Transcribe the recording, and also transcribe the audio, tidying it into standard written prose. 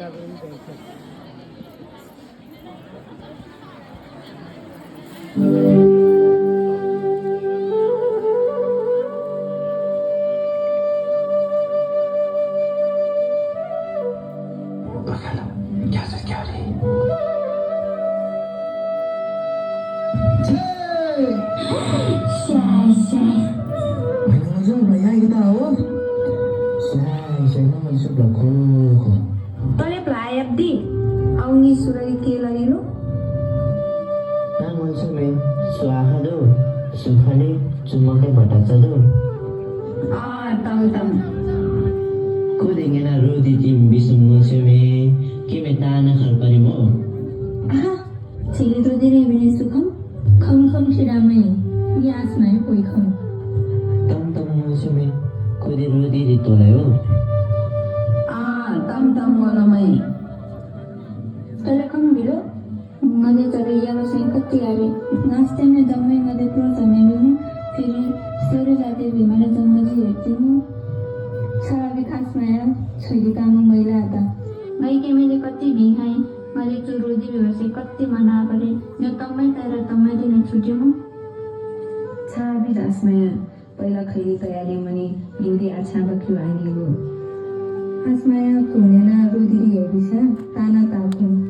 Bakalım gözü göreyim. Menunggu bayar kita tahu. Saya masuk laku. Tole playap di. Au ni surai ke lagi lo. Namun semen suara do, suhani cuma ke batas do. Ah, tahu. Kau dengan aru di tim bisung semen, kita tanah kalpari mo. Ah, cili tu dia ni sukam. Khom siramai. Ya asmai poi khom. Tam semen, kau di rudi di tolayo. Ah, tam wala mai. Tole khom bilo. Ngade tare ya वैसे कत्ती आ रही नाश्ते में दम में ngade पूरा समय में हूँ फिर सोरे जाते भी मैंने दम में जी रहती हूँ सारा भी खास माया छोरी काम महिला आता गई के मेरे कत्ती भी है मैले जो रोजी भी वैसे कत्ती मना करे जो तम्मै दिन छुट्टी हूँ सारा भी रास माया पहिला खैली तयारी मनी हिंदी अच्छा बक्यू आएगी वो खास माया कोने ना रोदी री है भी सा ताना ताकू